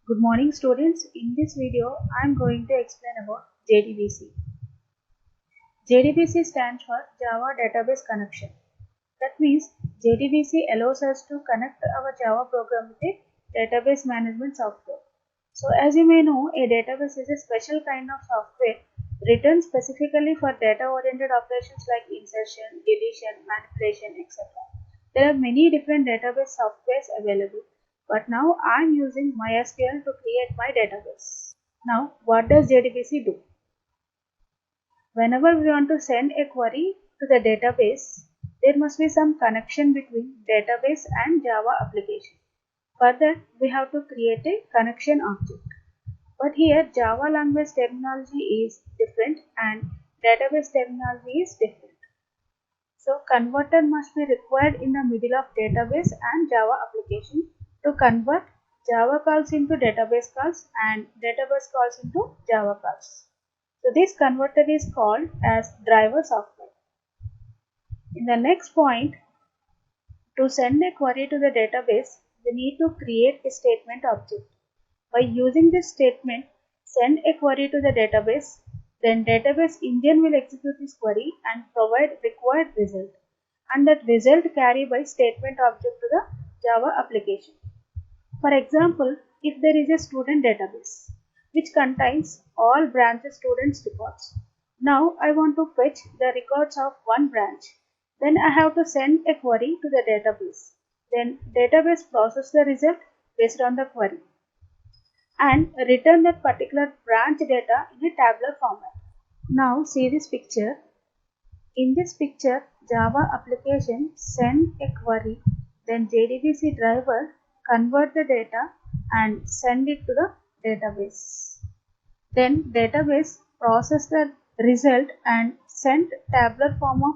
Good morning students. In this video, I am going to explain about JDBC. JDBC stands for Java Database Connection. That means JDBC allows us to connect our Java program with a database management software. So as you may know, a database is a special kind of software written specifically for data-oriented operations like insertion, deletion, manipulation, etc. There are many different database softwares available, but now I am using MySQL to create my database. Now, what does JDBC do? Whenever we want to send a query to the database, there must be some connection between database and Java application. For that, we have to create a connection object. But here, Java language terminology is different and database terminology is different. So, converter must be required in the middle of database and Java application to convert Java calls into database calls and database calls into Java calls. So this converter is called as driver software. In the next point, to send a query to the database, we need to create a statement object. By using this statement, send a query to the database, then database engine will execute this query and provide required result. And that result carry by statement object to the Java application. For example, if there is a student database which contains all branches students records. Now I want to fetch the records of one branch. Then I have to send a query to the database. Then database process the result based on the query and return that particular branch data in a tabular format. Now see this picture. In this picture, Java application send a query, then JDBC driver convert the data and send it to the database. Then database process the result and send tabular form of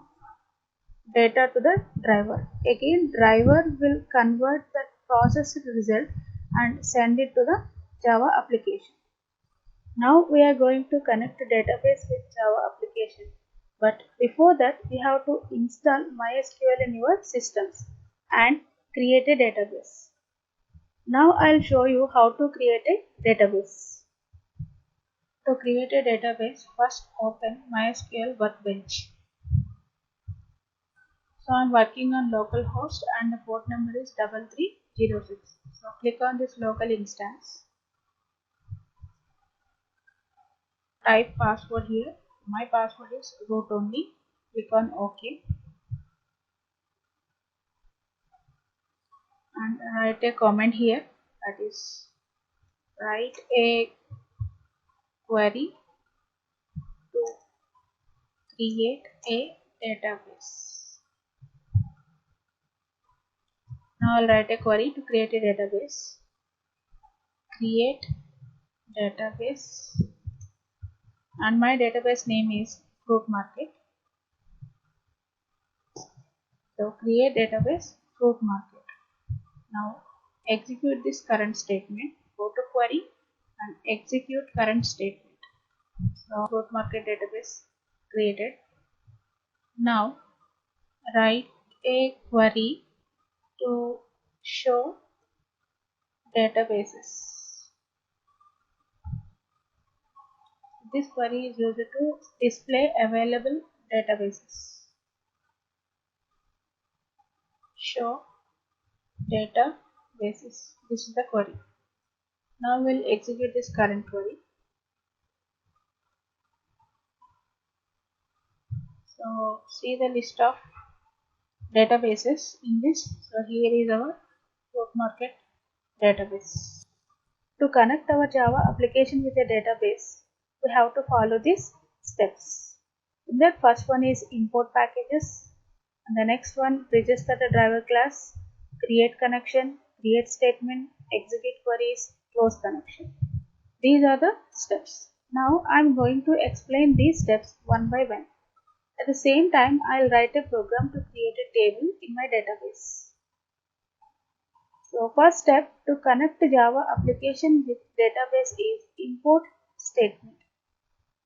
data to the driver. Again, driver will convert that processed result and send it to the Java application. Now we are going to connect the database with Java application. But before that, we have to install MySQL in your systems and create a database. Now I'll show you how to create a database. To create a database, first open MySQL Workbench. So I'm working on localhost and the port number is 3306. So click on this local instance. Type password here. My password is root only. Click on OK and write a comment here, that is write a query to create a database. Now I'll write a query to create a database. Create database and my database name is Fruit Market. So create database Fruit Market. Now execute this current statement. Go to query and execute current statement. So Fruit Market database created. Now write a query to show databases. This query is used to display available databases. Show databases. This is the query. Now we'll execute this current query. So see the list of databases in this. So here is our Fruit Market database. To connect our Java application with a database, we have to follow these steps. In that, first one is import packages, and the next one register the driver class, create connection, create statement, execute queries, close connection. These are the steps. Now I am going to explain these steps one by one. At the same time, I'll write a program to create a table in my database. So first step to connect the Java application with database is import statement.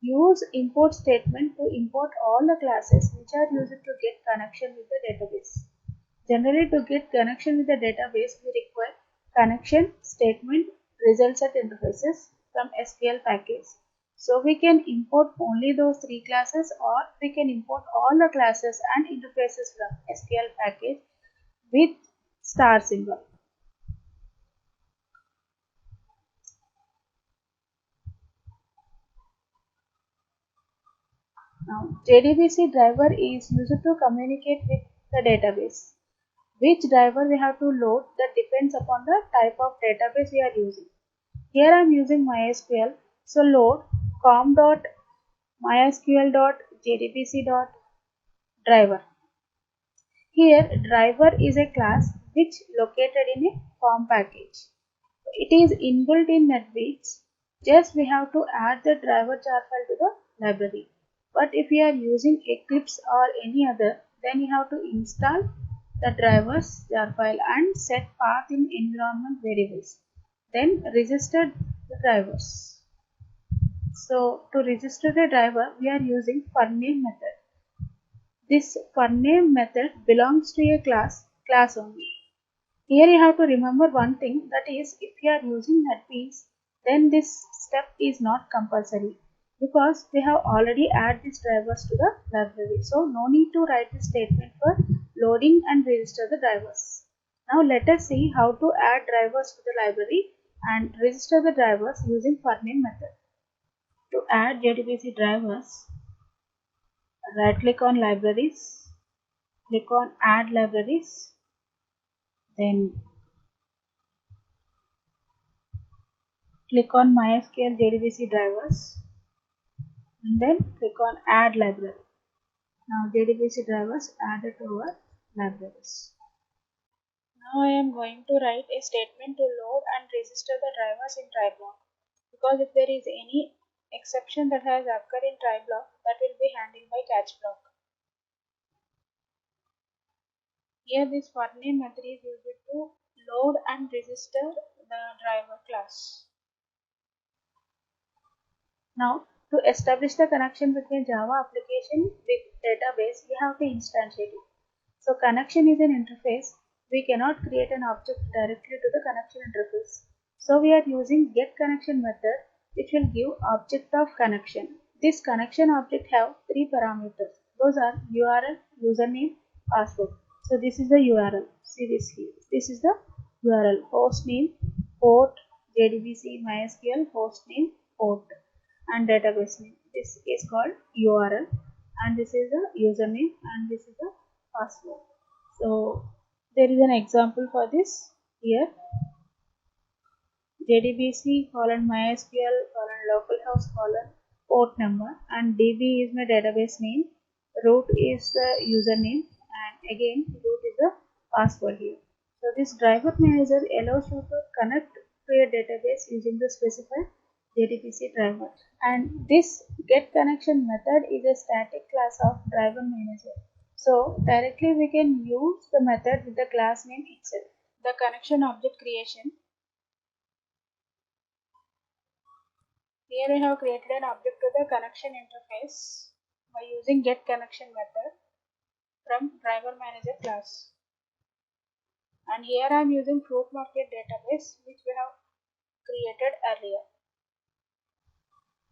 Use import statement to import all the classes which are used to get connection with the database. Generally, to get connection with the database, we require connection, statement, result set interfaces from SQL package. So we can import only those three classes, or we can import all the classes and interfaces from SQL package with star symbol. Now, JDBC driver is used to communicate with the database. Which driver we have to load, that depends upon the type of database we are using. Here I am using MySQL, so load com.mysql.jdbc.driver. Here driver is a class which located in a form package. It is inbuilt in NetBeans. Just we have to add the driver jar file to the library. But if you are using Eclipse or any other, then you have to install the drivers jar file and set path in environment variables. Then register the drivers. So to register the driver, we are using forName method. This forName method belongs to a class only. Here you have to remember one thing, that is, if you are using NetBeans, then this step is not compulsory because we have already added these drivers to the library. So no need to write this statement for loading and register the drivers. Now let us see how to add drivers to the library and register the drivers using forName method. To add JDBC drivers, right click on libraries, click on add libraries, then click on MySQL JDBC drivers and then click on add library. Now JDBC drivers added to our libraries. Now I am going to write a statement to load and register the drivers in try block, because if there is any exception that has occurred in try block, that will be handled by catch block. Here this forName method is used to load and register the driver class. Now to establish the connection between Java application with database, we have to instantiate it. So connection is an interface. We cannot create an object directly to the connection interface. So we are using getConnection method, which will give object of connection. This connection object have three parameters. Those are URL, username, password. So this is the URL. See this here. This is the URL. Host name, port, JDBC, MySQL, host name, port, and database name. This is called URL, and this is the username, and this is the password. So there is an example for this here. JDBC colon MySQL colon localhost colon port number, and DB is my database name, root is the username, and again root is the password here. So this driver manager allows you to connect to a database using the specified JDBC driver. And this getConnection method is a static class of driver manager. So directly we can use the method with the class name itself. The connection object creation. Here I have created an object to the connection interface by using getConnection method from driver manager class. And here I am using fruit market database, which we have created earlier.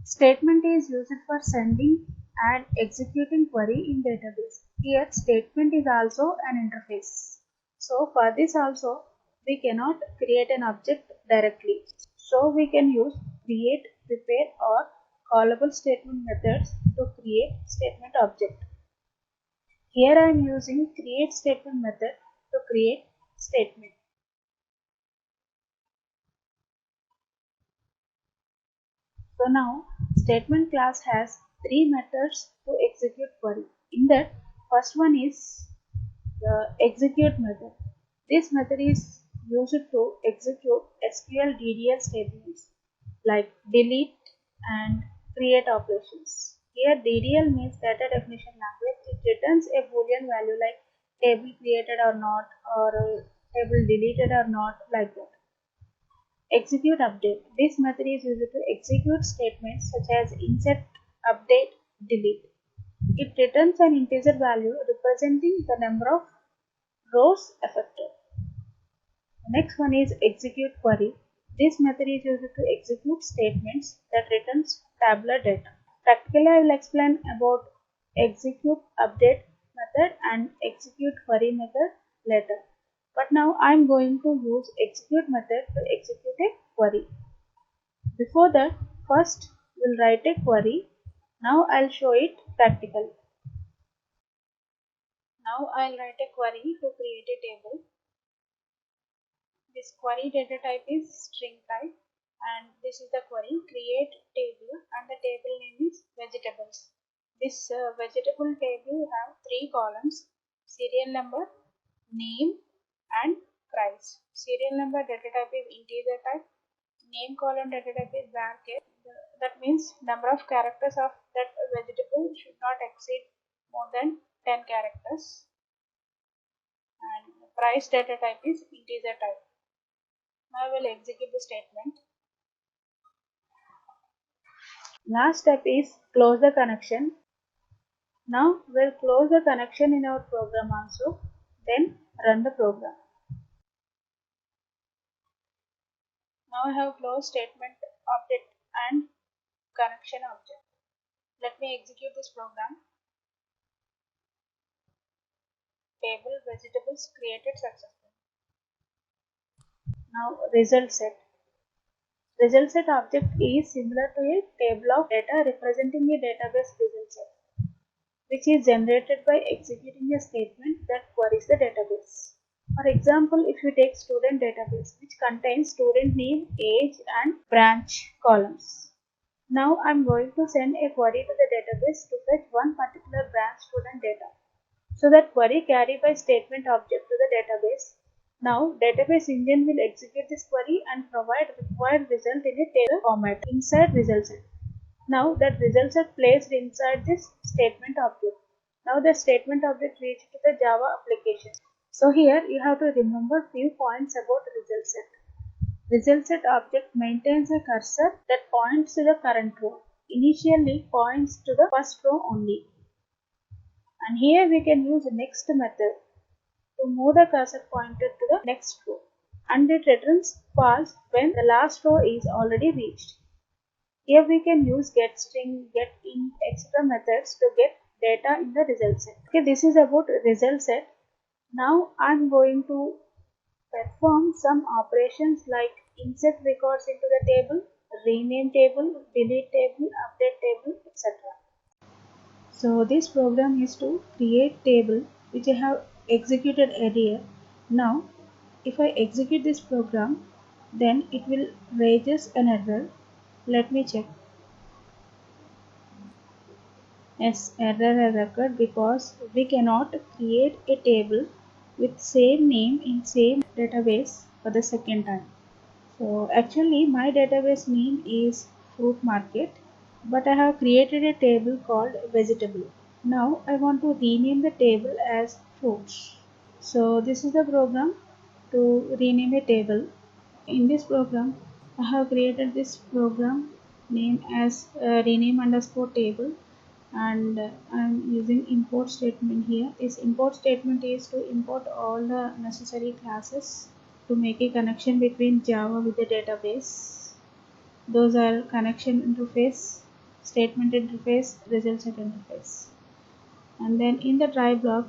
Statement is used for sending and executing query in database. Here statement is also an interface. So for this also we cannot create an object directly. So we can use create, prepare or callable statement methods to create statement object. Here I am using create statement method to create statement. So now statement class has three methods to execute query. In that, first one is the execute method. This method is used to execute SQL DDL statements like delete and create operations. Here DDL means data definition language. It returns a boolean value like table created or not, or table deleted or not, like that. Execute update. This method is used to execute statements such as insert, update, delete. It returns an integer value representing the number of rows affected. The next one is execute query. This method is used to execute statements that returns tabular data. Practically, I will explain about execute update method and execute query method later. But now I am going to use execute method to execute a query. Before that, first we'll write a query. Now I'll show it practically. Now I'll write a query to create a table. This query data type is string type, and this is the query create table, and the table name is vegetables. This vegetable table have three columns: serial number, name, and price. Serial number data type is integer type. Name column data type is varchar. That means number of characters of that vegetable should not exceed more than 10 characters. And price data type is integer type. Now I will execute the statement. Last step is close the connection. Now we'll close the connection in our program also. Then run the program. Now I have closed statement object and connection object. Let me execute this program. Table vegetables created successfully. Now result set. Result set object is similar to a table of data representing a database result set, which is generated by executing a statement that queries the database. For example, if you take student database, which contains student name, age, and branch columns. Now I am going to send a query to the database to fetch one particular branch student data. So that query carried by statement object to the database. Now database engine will execute this query and provide required result in a table format inside result set. Now that results are placed inside this statement object. Now the statement object reached to the Java application. So here you have to remember few points about result set. Result set object maintains a cursor that points to the current row. Initially points to the first row only. And here we can use the next method to move the cursor pointer to the next row. And it returns false when the last row is already reached. Here we can use getString, getInt, etc. methods to get data in the result set. Okay, this is about result set. Now I am going to perform some operations like insert records into the table, rename table, delete table, update table, etc. So this program is to create table which I have executed earlier. Now if I execute this program, then it will raises an error. Let me check. Yes, error has occurred because we cannot create a table with same name in same database for the second time. So actually my database name is fruit market, but I have created a table called vegetable. Now I want to rename the table as fruits. So this is the program to rename a table. In this program I have created this program name as rename underscore table, and I am using import statement here. This import statement is to import all the necessary classes to make a connection between Java with the database. Those are connection interface, statement interface, result set interface. And then in the try block,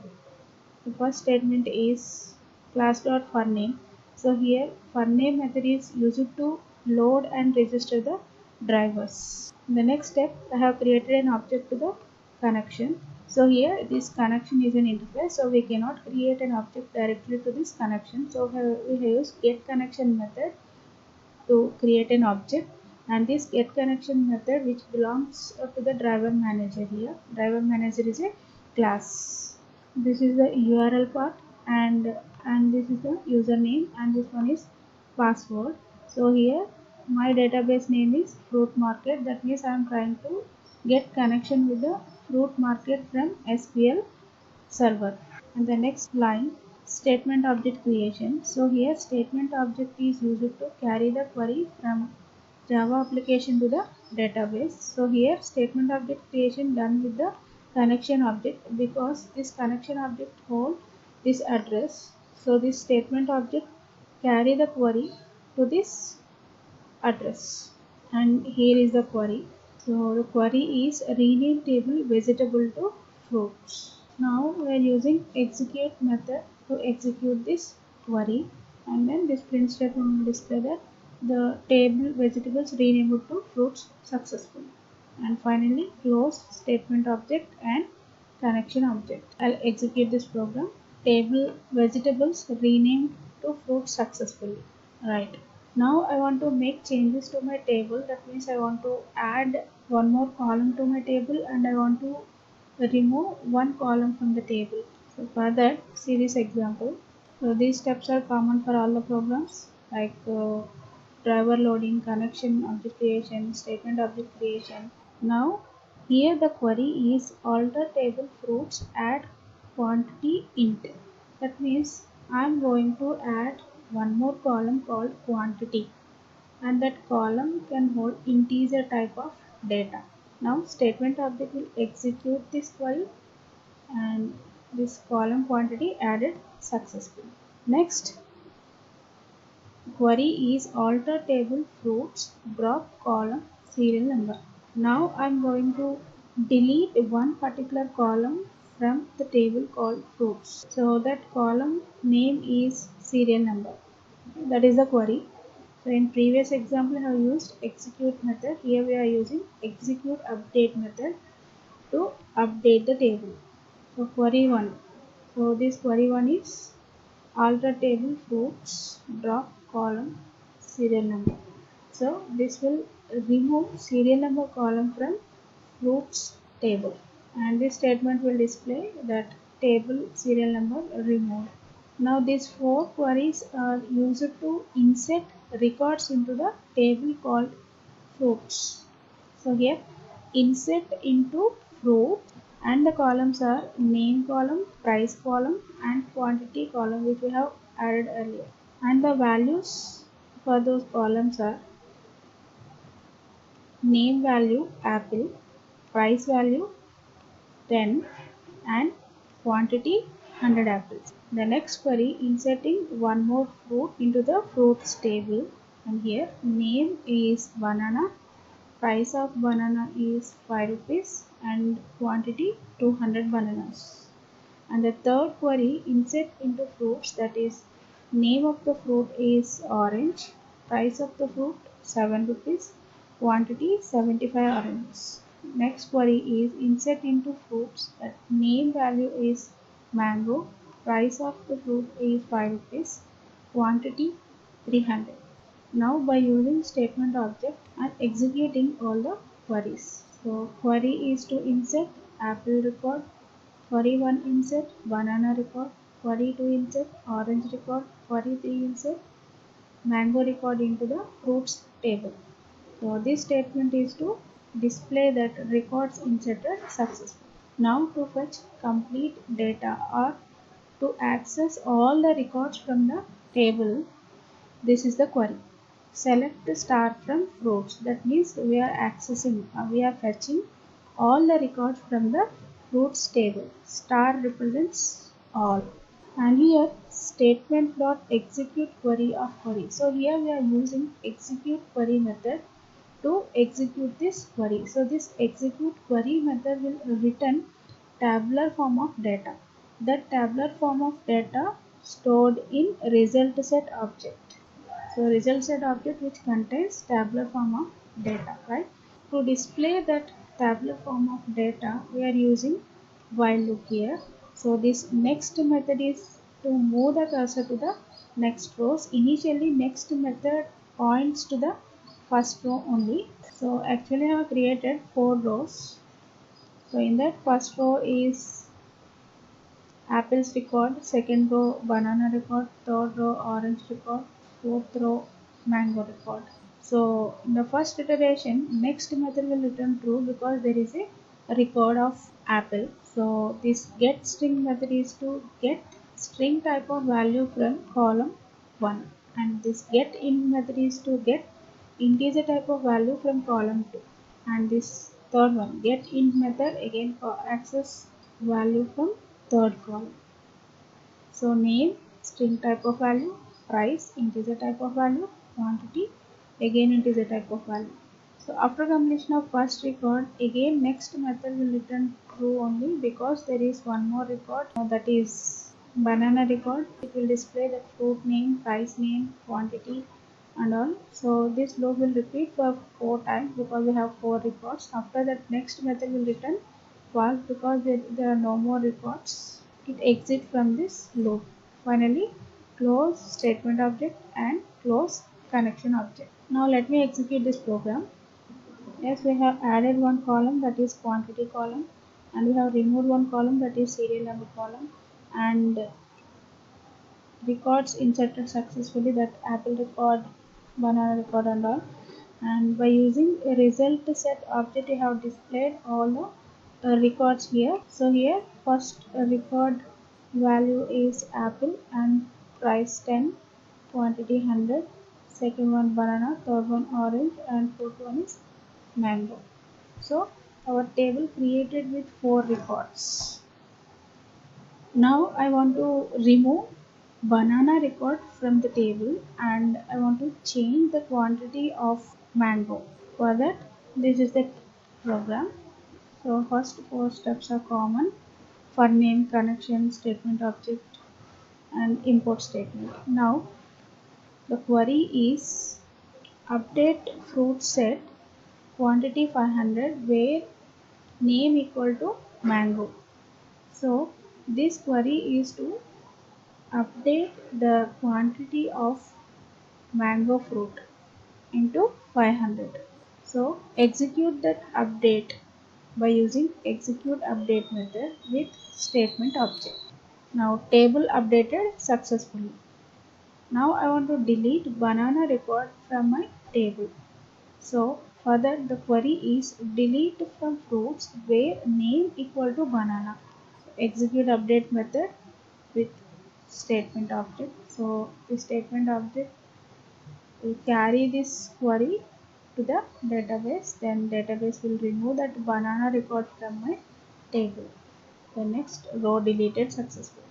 the first statement is class.forName. So here forName method is used to load and register the drivers. In the next step, I have created an object to the connection. So here this connection is an interface, so we cannot create an object directly to this connection. So we have used getConnection method to create an object, and this getConnection method which belongs to the driver manager here. Driver manager is a class. This is the URL part, and this is the username, and this one is password. So here my database name is fruit market. That means I am trying to get connection with the fruit market from SQL server. And the next line, statement object creation. So here statement object is used to carry the query from Java application to the database. So here statement object creation done with the connection object, because this connection object hold this address. So this statement object carry the query to this address. And here is the query. So the query is rename table vegetable to fruits. Now we are using execute method to execute this query, and then this print statement will display that the table vegetables renamed to fruits successfully. And finally close statement object and connection object. I'll execute this program. Table vegetables renamed to fruits successfully. Right. Now I want to make changes to my table. That means I want to add one more column to my table, and I want to remove one column from the table. So for that, see this example. So these steps are common for all the programs like driver loading, connection object creation, statement object creation. Now here the query is alter table fruits add quantity int. That means I am going to add one more column called quantity, and that column can hold integer type of data. Now statement object will execute this query, and this column quantity added successfully. Next query is alter table fruits drop column serial number. Now I am going to delete one particular column from the table called fruits. So that column name is serial number. That is the query. So in previous example I have used execute method. Here we are using execute update method to update the table. So query 1. So this query 1 is alter table fruits drop column serial number. So this will remove serial number column from fruits table, and this statement will display that table serial number removed. Now these four queries are used to insert records into the table called fruits. So here insert into fruit, and the columns are name column, price column and quantity column, which we have added earlier. And the values for those columns are name value apple, price value 10 and quantity 100 apples. The next query inserting one more fruit into the fruits table, and here name is banana, price of banana is 5 rupees and quantity 200 bananas. And the third query insert into fruits, that is name of the fruit is orange, price of the fruit 7 rupees, quantity 75 oranges. Next query is insert into fruits, that name value is mango, price of the fruit is 5 rupees, quantity 300. Now by using statement object and executing all the queries. So query is to insert apple record, query 1 insert banana record, query 2 insert orange record, query 3 insert mango record into the fruits table. So this statement is to display that records inserted successfully. Now to fetch complete data or to access all the records from the table, this is the query. Select the star from fruits. That means we are accessing, we are fetching all the records from the fruits table. Star represents all. And here statement dot execute query of query. So here we are using execute query method to execute this query. So this execute query method will return tabular form of data. That tabular form of data stored in result set object. So result set object which contains tabular form of data, right? To display that tabular form of data, we are using while loop here. So this next method is to move the cursor to the next rows. Initially next method points to the first row only. So actually I have created 4 rows. So in that first row is apples record, second row banana record, third row orange record, fourth row mango record. So in the first iteration, next method will return true because there is a record of apple. So this get string method is to get string type of value from column 1, and this get int method is to get integer type of value from column 2, and this third one get int method again for access value from third column. So name string type of value, price integer type of value, quantity again it is a type of value. So after completion of first record, again next method will return true only because there is one more record, that is banana record. It will display the fruit name, price name, quantity and all. So this loop will repeat for 4 times because we have 4 records. After that, next method will return false because there are no more records. It exits from this loop. Finally, close statement object and close connection object. Now let me execute this program. Yes, we have added one column, that is quantity column, and we have removed one column, that is serial number column, and records inserted successfully, that apple record, banana record and all. And by using a result set object, we have displayed all the records here. So here first record value is apple and price 10, quantity 100, second one banana, third one orange, and fourth one is mango. So our table created with 4 records. Now I want to remove banana record from the table and I want to change the quantity of mango. For that, this is the program. So first 4 steps are common: for name, connection, statement object and import statement. Now the query is update fruit set quantity 500 where name equal to mango. So this query is to update the quantity of mango fruit into 500. So execute that update by using execute update method with statement object. Now table updated successfully. Now I want to delete banana record from my table. So for that, the query is delete from fruits where name equal to banana. Execute update method with statement object. So the statement object will carry this query to the database. Then database will remove that banana record from my table. The next row deleted successfully.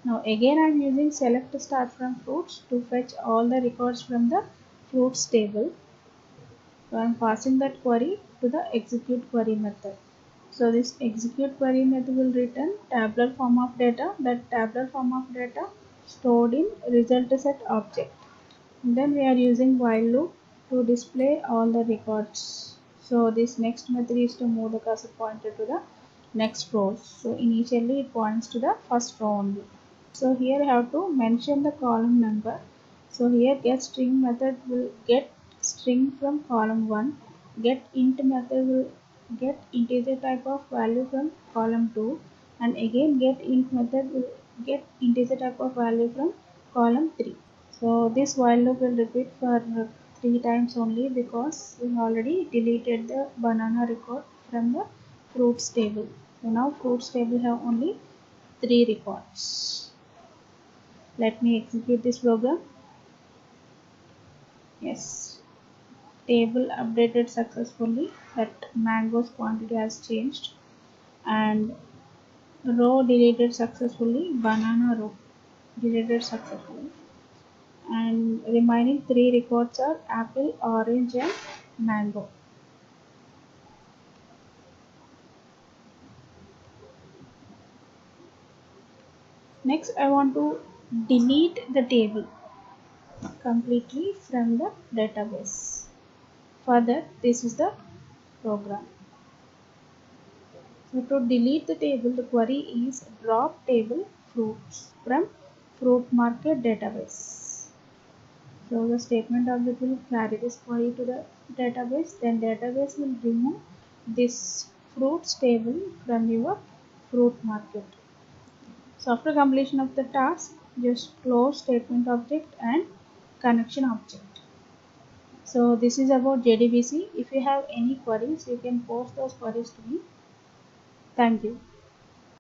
Now again I am using select start from fruits to fetch all the records from the fruits table. So I am passing that query to the execute query method. So this execute query method will return tabular form of data. That tabular form of data stored in result set object. And then we are using while loop to display all the records. So this next method is to move the cursor pointer to the next row. So initially it points to the first row only. So here I have to mention the column number. So here get string method will get string from column 1. Get int method will get integer type of value from column 2. And again get int method will get integer type of value from column 3. So this while loop will repeat for 3 times only because we already deleted the banana record from the fruits table. So now fruits table have only 3 records. Let me execute this program. Yes, table updated successfully, that mango's quantity has changed, and row deleted successfully, banana row deleted successfully, and remaining 3 records are apple, orange and mango. Next I want to delete the table completely from the database. For that, this is the program. So to delete the table, the query is drop table fruits from fruit market database. So the statement object will carry this query to the database. Then database will remove this fruits table from your fruit market. So after completion of the task, just close statement object and connection object. So this is about JDBC. If you have any queries, you can post those queries to me. Thank you.